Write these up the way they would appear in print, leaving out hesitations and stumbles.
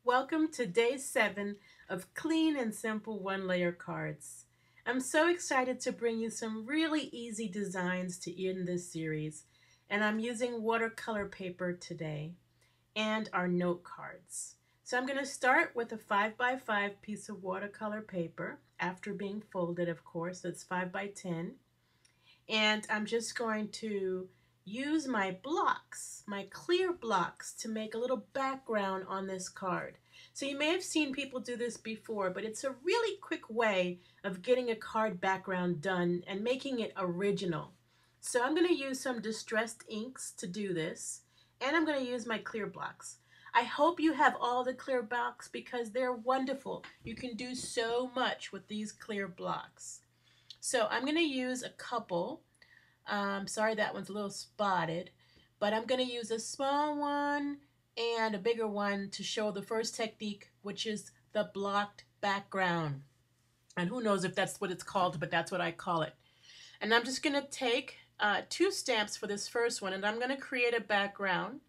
Welcome to day 7 of clean and simple one-layer cards. I'm so excited to bring you some really easy designs to end this series, and I'm using watercolor paper today and our note cards. So I'm going to start with a 5x5 piece of watercolor paper after being folded, of course. That's 5x10. And I'm just going to use my blocks, my clear blocks, to make a little background on this card. So you may have seen people do this before, but it's a really quick way of getting a card background done and making it original. So I'm going to use some distressed inks to do this, and I'm going to use my clear blocks. I hope you have all the clear blocks because they're wonderful. You can do so much with these clear blocks. So I'm going to use a couple. Sorry, that one's a little spotted, but I'm going to use a small one and a bigger one to show the first technique, which is the blocked background. And who knows if that's what it's called, but that's what I call it. And I'm just going to take 2 stamps for this first one, and I'm going to create a background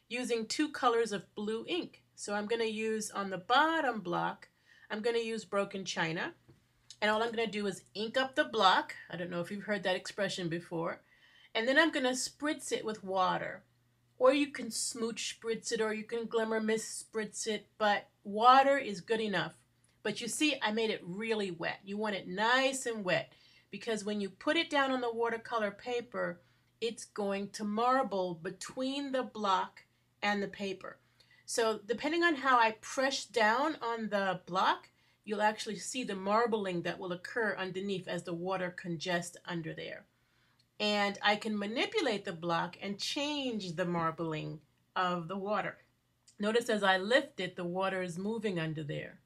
using 2 colors of blue ink. So I'm going to use on the bottom block, I'm going to use broken china. And all I'm going to do is ink up the block. I don't know if you've heard that expression before. And then I'm going to spritz it with water. Or you can smooch spritz it, or you can glimmer mist spritz it, but water is good enough. But you see, I made it really wet. You want it nice and wet, because when you put it down on the watercolor paper, it's going to marble between the block and the paper. So depending on how I press down on the block, you'll actually see the marbling that will occur underneath as the water congests under there. And I can manipulate the block and change the marbling of the water. Notice as I lift it, the water is moving under there.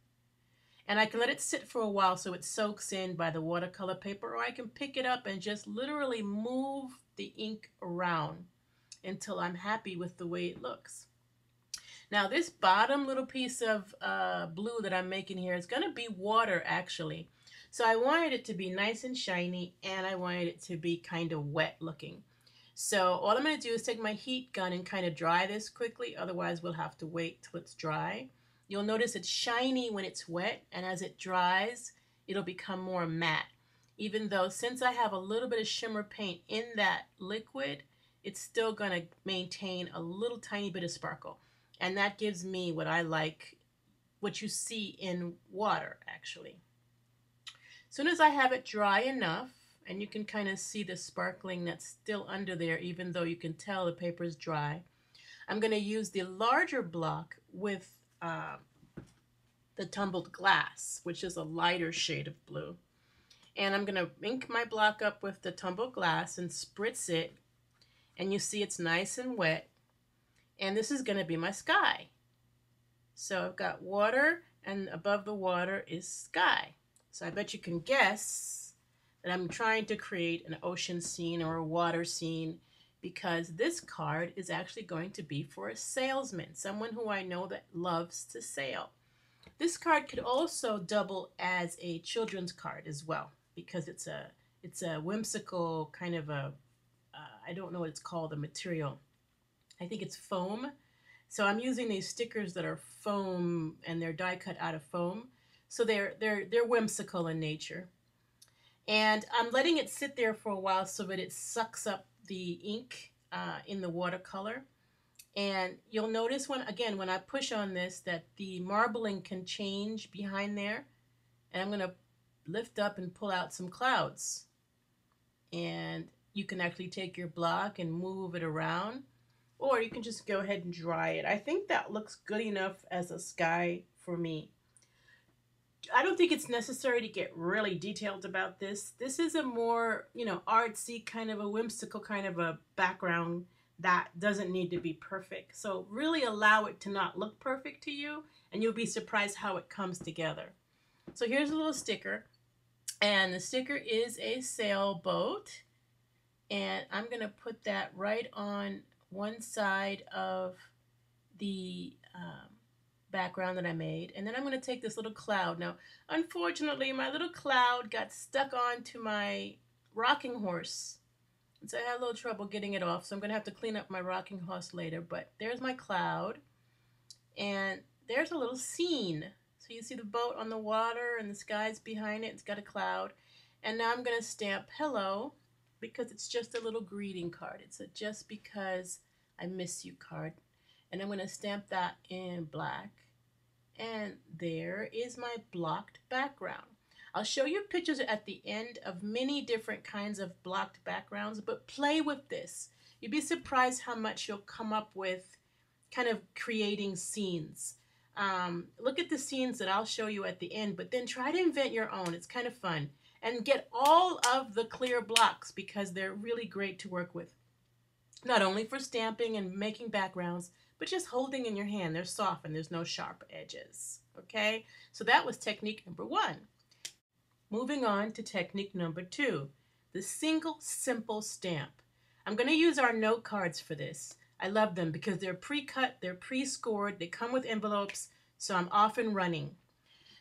And I can let it sit for a while so it soaks in by the watercolor paper, or I can pick it up and just literally move the ink around until I'm happy with the way it looks. Now this bottom little piece of blue that I'm making here is going to be water actually. So I wanted it to be nice and shiny, and I wanted it to be kind of wet looking. So all I'm going to do is take my heat gun and kind of dry this quickly, otherwise we'll have to wait till it's dry. You'll notice it's shiny when it's wet, and as it dries, it'll become more matte. Even though since I have a little bit of shimmer paint in that liquid, it's still going to maintain a little tiny bit of sparkle. And that gives me what I like, what you see in water, actually. As soon as I have it dry enough, and you can kind of see the sparkling that's still under there, even though you can tell the paper is dry, I'm going to use the larger block with the tumbled glass, which is a lighter shade of blue. And I'm going to ink my block up with the tumbled glass and spritz it. And you see it's nice and wet. And this is going to be my sky. So I've got water, and above the water is sky. So I bet you can guess that I'm trying to create an ocean scene or a water scene, because this card is actually going to be for a salesman, someone who I know that loves to sail. This card could also double as a children's card as well, because it's a whimsical kind of a, I don't know what it's called, the material. I think it's foam. So I'm using these stickers that are foam, and they're die cut out of foam. So they're whimsical in nature. And I'm letting it sit there for a while so that it sucks up the ink in the watercolor. And you'll notice when I push on this, that the marbling can change behind there. And I'm going to lift up and pull out some clouds. And you can actually take your block and move it around, or you can just go ahead and dry it. I think that looks good enough as a sky for me. I don't think it's necessary to get really detailed about this. This is a more, artsy kind of a whimsical kind of a background that doesn't need to be perfect. So really allow it to not look perfect to you, and you'll be surprised how it comes together. So here's a little sticker, and the sticker is a sailboat, and I'm going to put that right on one side of the background that I made. And then I'm going to take this little cloud. Now, unfortunately, my little cloud got stuck onto my rocking horse. And so I had a little trouble getting it off. So I'm going to have to clean up my rocking horse later. But there's my cloud. And there's a little scene. So you see the boat on the water and the sky's behind it. It's got a cloud. And now I'm going to stamp hello because it's just a little greeting card. It's a just because I miss you card. And I'm going to stamp that in black. And there is my blocked background. I'll show you pictures at the end of many different kinds of blocked backgrounds, but play with this. You'd be surprised how much you'll come up with kind of creating scenes. Look at the scenes that I'll show you at the end, but then try to invent your own. It's kind of fun. And get all of the clear blocks because they're really great to work with. Not only for stamping and making backgrounds, but just holding in your hand. They're soft and there's no sharp edges. Okay, so that was technique number 1. Moving on to technique number 2, the single simple stamp. I'm going to use our note cards for this. I love them because they're pre-cut, they're pre-scored, they come with envelopes, so I'm off and running.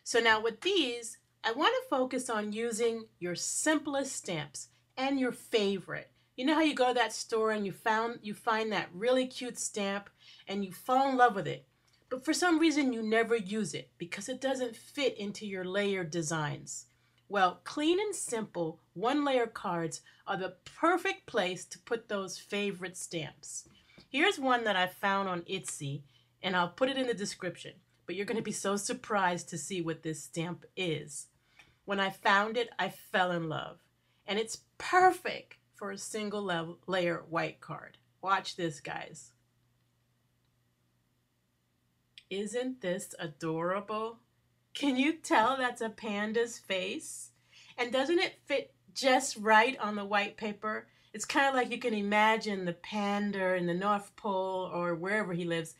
So now with these, I want to focus on using your simplest stamps and your favorite. You know how you go to that store and you find that really cute stamp and you fall in love with it, but for some reason you never use it because it doesn't fit into your layered designs. Well, clean and simple one-layer cards are the perfect place to put those favorite stamps. Here's one that I found on Etsy, and I'll put it in the description, but you're going to be so surprised to see what this stamp is. When I found it, I fell in love, and it's perfect for a single layer white card. Watch this, guys. Isn't this adorable? Can you tell that's a panda's face? And doesn't it fit just right on the white paper? It's kind of like you can imagine the panda in the North Pole or wherever he lives,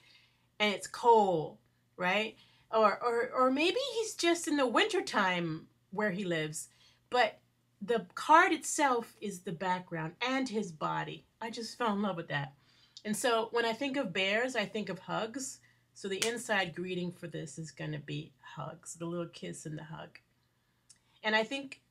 and it's cold, right? Or maybe he's just in the wintertime where he lives, but the card itself is the background and his body. I just fell in love with that. And so when I think of bears, I think of hugs. So the inside greeting for this is going to be hugs, the little kiss and the hug. And I think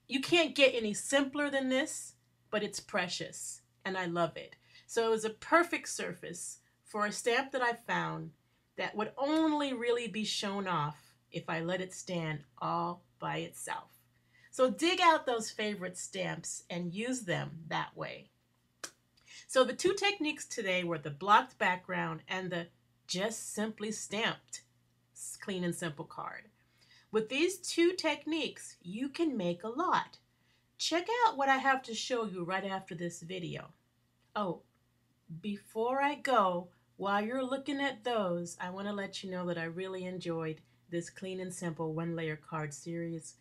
you can't get any simpler than this, but it's precious and I love it. So it was a perfect surface for a stamp that I found that would only really be shown off if I let it stand all by itself. So dig out those favorite stamps and use them that way. So the 2 techniques today were the blocked background and the just simply stamped clean and simple card. With these 2 techniques, you can make a lot. Check out what I have to show you right after this video. Oh, before I go, while you're looking at those, I want to let you know that I really enjoyed this clean and simple one-layer card series.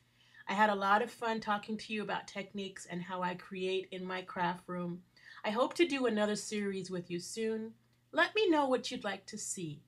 I had a lot of fun talking to you about techniques and how I create in my craft room. I hope to do another series with you soon. Let me know what you'd like to see.